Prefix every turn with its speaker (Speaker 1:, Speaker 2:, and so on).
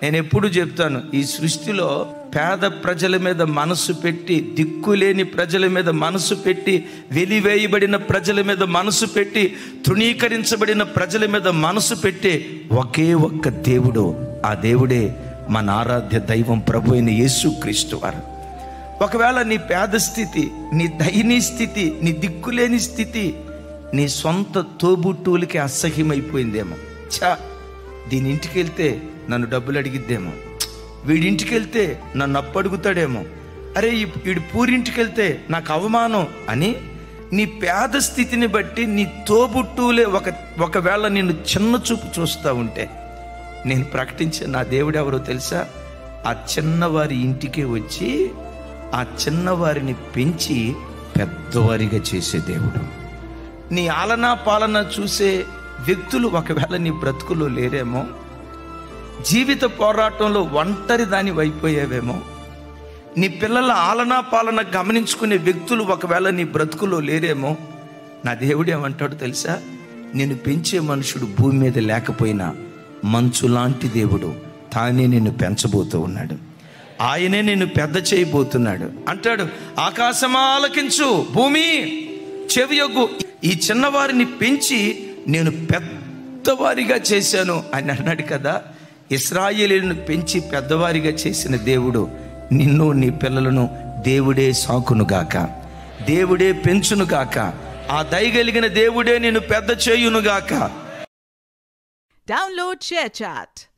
Speaker 1: నేను ఎప్పుడు చెప్తాను, ఈ సృష్టిలో పేద ప్రజల మీద మనసు పెట్టి, దిక్కులేని ప్రజల మీద మనసు పెట్టి, వెలివేయబడిన ప్రజల మీద మనసు పెట్టి, తృణీకరించబడిన ప్రజల మీద మనసు పెట్టే ఒకే ఒక్క దేవుడు. ఆ దేవుడే మన ఆరాధ్య దైవం ప్రభు అయిన యేసుక్రీస్తు వారు. ఒకవేళ నీ పేద స్థితి, నీ దయనీయ స్థితి, నీ దిక్కులేని స్థితి నీ సొంత తోబుట్టువులకి అసహ్యమైపోయిందేమో. దీని ఇంటికి వెళ్తే నన్ను డబ్బులు అడిగిద్దేమో, వీడింటికి వెళ్తే నన్ను అప్పు అడుగుతాడేమో, అరే వీడి పూరింటికి వెళ్తే నాకు అవమానం అని నీ పేద స్థితిని బట్టి నీ తోబుట్టువులే ఒకవేళ నిన్ను చిన్న చూపు చూస్తూ ఉంటే, నేను ప్రకటించే నా దేవుడు ఎవరో తెలుసా? ఆ చిన్నవారి ఇంటికే వచ్చి ఆ చిన్నవారిని పెంచి పెద్దవారిగా చేసే దేవుడు. నీ ఆలనా పాలన చూసే వ్యక్తులు ఒకవేళ నీ బ్రతుకులో లేరేమో, జీవిత పోరాటంలో ఒంటరి దాని అయిపోయావేమో, నీ పిల్లల ఆలనా పాలన గమనించుకునే వ్యక్తులు ఒకవేళ నీ బ్రతుకులో లేరేమో, నా దేవుడు ఏమంటాడు తెలుసా? నేను పెంచే మనుషుడు భూమి మీద లేకపోయినా మంచు లాంటి దేవుడు తానే నిన్ను పెంచబోతూ ఉన్నాడు, ఆయనే నిన్ను పెద్ద చేయబోతున్నాడు అంటాడు. ఆకాశమా ఆలకించు, భూమి చెవియొగ్గు, ఈ చిన్నవారిని పెంచి నేను పెద్దవారిగా చేశాను అని అన్నాడు కదా. ఇశ్రాయేలీయులను పెంచి పెద్దవారిగా చేసిన దేవుడు నిన్ను నీ పిల్లలను దేవుడే సాకునుగాక, దేవుడే పెంచునుగాక, ఆ దయగలిగిన దేవుడే నిన్ను పెద్ద చేయునుగాక.
Speaker 2: Download ShareChat.